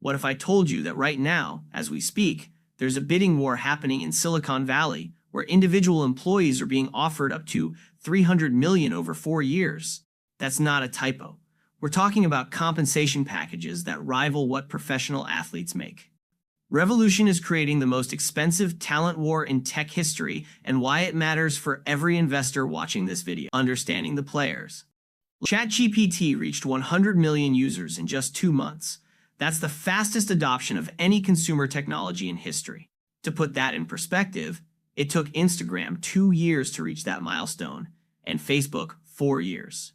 What if I told you that right now, as we speak, there's a bidding war happening in Silicon Valley where individual employees are being offered up to $300 million over 4 years? That's not a typo. We're talking about compensation packages that rival what professional athletes make. Revolution is creating the most expensive talent war in tech history, and why it matters for every investor watching this video. Understanding the players. ChatGPT reached 100 million users in just 2 months. That's the fastest adoption of any consumer technology in history. To put that in perspective, it took Instagram 2 years to reach that milestone, and Facebook 4 years.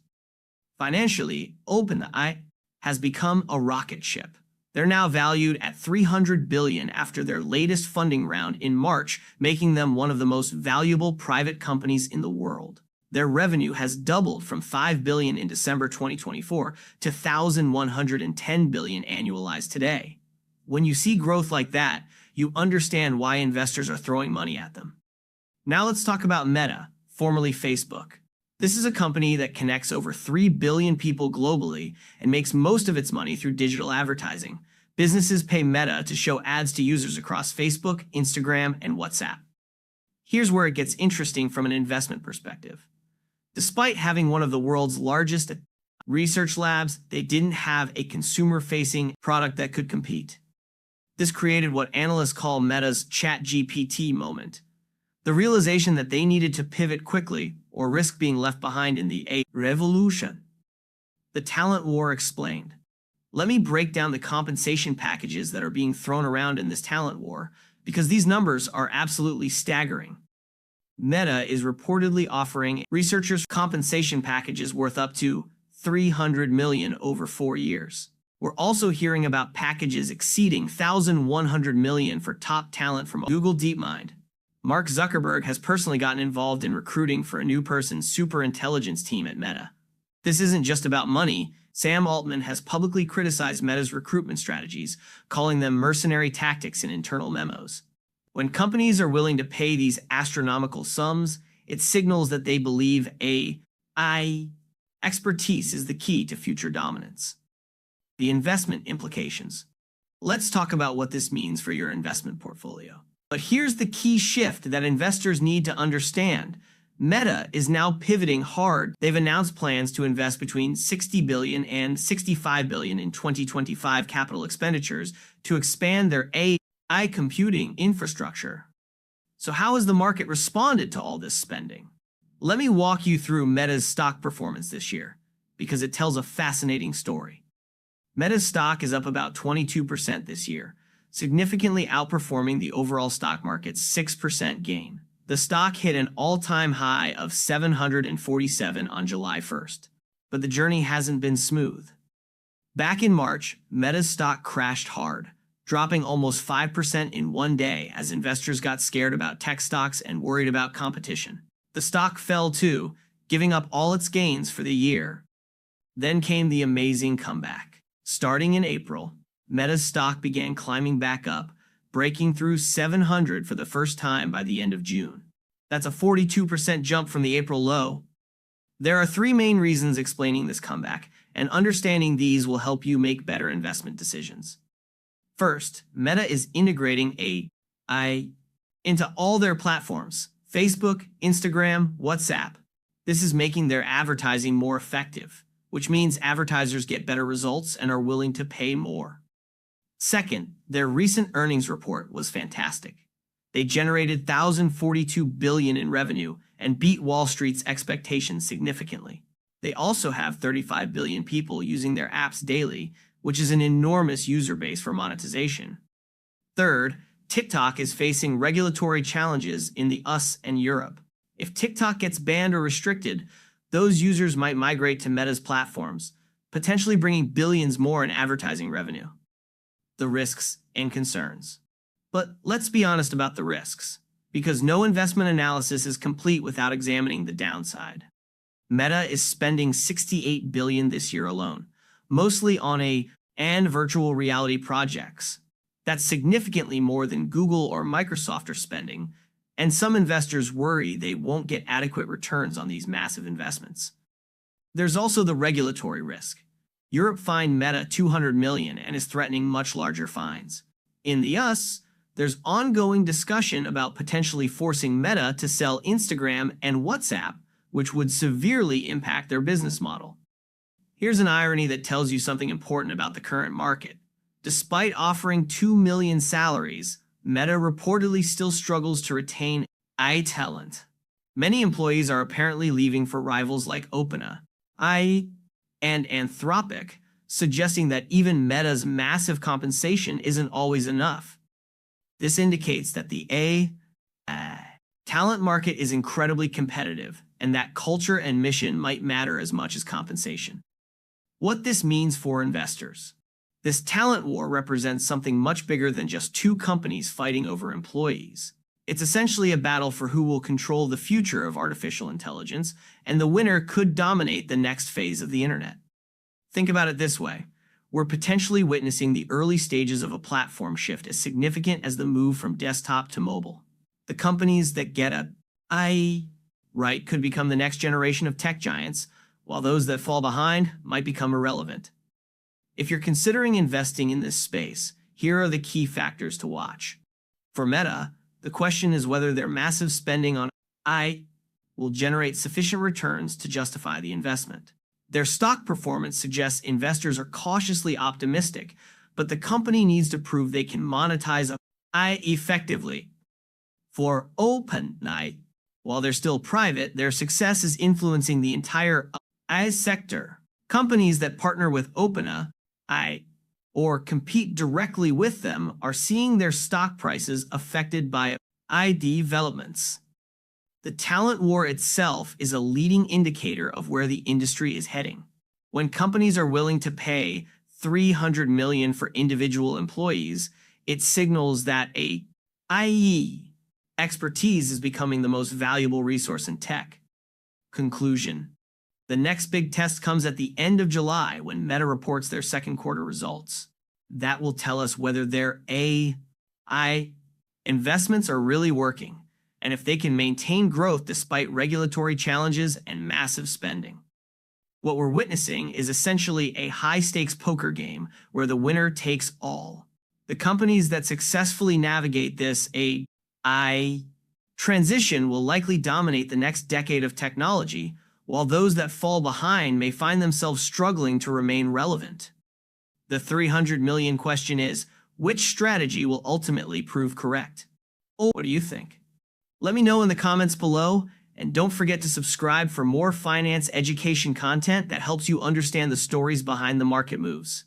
Financially, OpenAI has become a rocket ship. They're now valued at $300 billion after their latest funding round in March, making them one of the most valuable private companies in the world. Their revenue has doubled from $5 billion in December 2024 to $1,110 billion annualized today. When you see growth like that, you understand why investors are throwing money at them. Now let's talk about Meta, formerly Facebook. This is a company that connects over 3 billion people globally and makes most of its money through digital advertising. Businesses pay Meta to show ads to users across Facebook, Instagram, and WhatsApp. Here's where it gets interesting from an investment perspective. Despite having one of the world's largest research labs, they didn't have a consumer-facing product that could compete. This created what analysts call Meta's ChatGPT moment. The realization that they needed to pivot quickly or risk being left behind in the AI revolution. The talent war explained. Let me break down the compensation packages that are being thrown around in this talent war, because these numbers are absolutely staggering. Meta is reportedly offering researchers compensation packages worth up to $300 million over 4 years. We're also hearing about packages exceeding $1,100 million for top talent from Google DeepMind. Mark Zuckerberg has personally gotten involved in recruiting for a new person's superintelligence team at Meta. This isn't just about money. Sam Altman has publicly criticized Meta's recruitment strategies, calling them mercenary tactics in internal memos. When companies are willing to pay these astronomical sums, it signals that they believe AI expertise is the key to future dominance. The investment implications. Let's talk about what this means for your investment portfolio. But here's the key shift that investors need to understand. Meta is now pivoting hard. They've announced plans to invest between $60 billion and $65 billion in 2025 capital expenditures to expand their AI computing infrastructure. So how has the market responded to all this spending? Let me walk you through Meta's stock performance this year, because it tells a fascinating story. Meta's stock is up about 22% this year, significantly outperforming the overall stock market's 6% gain. The stock hit an all-time high of 747 on July 1st, but the journey hasn't been smooth. Back in March, Meta's stock crashed hard, dropping almost 5% in one day as investors got scared about tech stocks and worried about competition. The stock fell too, giving up all its gains for the year. Then came the amazing comeback. Starting in April, Meta's stock began climbing back up, breaking through 700 for the first time by the end of June. That's a 42% jump from the April low. There are 3 main reasons explaining this comeback, and understanding these will help you make better investment decisions. First, Meta is integrating AI into all their platforms: Facebook, Instagram, WhatsApp. This is making their advertising more effective, which means advertisers get better results and are willing to pay more. Second, their recent earnings report was fantastic. They generated $1,042 billion in revenue and beat Wall Street's expectations significantly. They also have 35 billion people using their apps daily, which is an enormous user base for monetization. Third, TikTok is facing regulatory challenges in the US and Europe. If TikTok gets banned or restricted, those users might migrate to Meta's platforms, potentially bringing billions more in advertising revenue. The risks and concerns. But let's be honest about the risks, because no investment analysis is complete without examining the downside. Meta is spending $68 billion this year alone, mostly on AI and virtual reality projects. That's significantly more than Google or Microsoft are spending, and some investors worry they won't get adequate returns on these massive investments. There's also the regulatory risk. Europe fined Meta 200 million and is threatening much larger fines. In the US, there's ongoing discussion about potentially forcing Meta to sell Instagram and WhatsApp, which would severely impact their business model. Here's an irony that tells you something important about the current market. Despite offering 2 million salaries, Meta reportedly still struggles to retain AI talent. Many employees are apparently leaving for rivals like OpenAI and Anthropic, suggesting that even Meta's massive compensation isn't always enough. This indicates that the talent market is incredibly competitive and that culture and mission might matter as much as compensation. What this means for investors. This talent war represents something much bigger than just two companies fighting over employees. It's essentially a battle for who will control the future of artificial intelligence, and the winner could dominate the next phase of the internet. Think about it this way. We're potentially witnessing the early stages of a platform shift as significant as the move from desktop to mobile. The companies that get AI right could become the next generation of tech giants, while those that fall behind might become irrelevant. If you're considering investing in this space, here are the key factors to watch. For Meta, the question is whether their massive spending on AI will generate sufficient returns to justify the investment. Their stock performance suggests investors are cautiously optimistic, but the company needs to prove they can monetize AI effectively. For OpenAI, while they're still private, their success is influencing the entire AI sector. Companies that partner with OpenAI or compete directly with them are seeing their stock prices affected by AI developments. The talent war itself is a leading indicator of where the industry is heading. When companies are willing to pay $300 million for individual employees, it signals that AI expertise is becoming the most valuable resource in tech. Conclusion. The next big test comes at the end of July when Meta reports their second quarter results. That will tell us whether their AI investments are really working, and if they can maintain growth despite regulatory challenges and massive spending. What we're witnessing is essentially a high-stakes poker game where the winner takes all. The companies that successfully navigate this AI transition will likely dominate the next decade of technology, while those that fall behind may find themselves struggling to remain relevant. The 300 million question is, which strategy will ultimately prove correct? What do you think? Let me know in the comments below, and don't forget to subscribe for more finance education content that helps you understand the stories behind the market moves.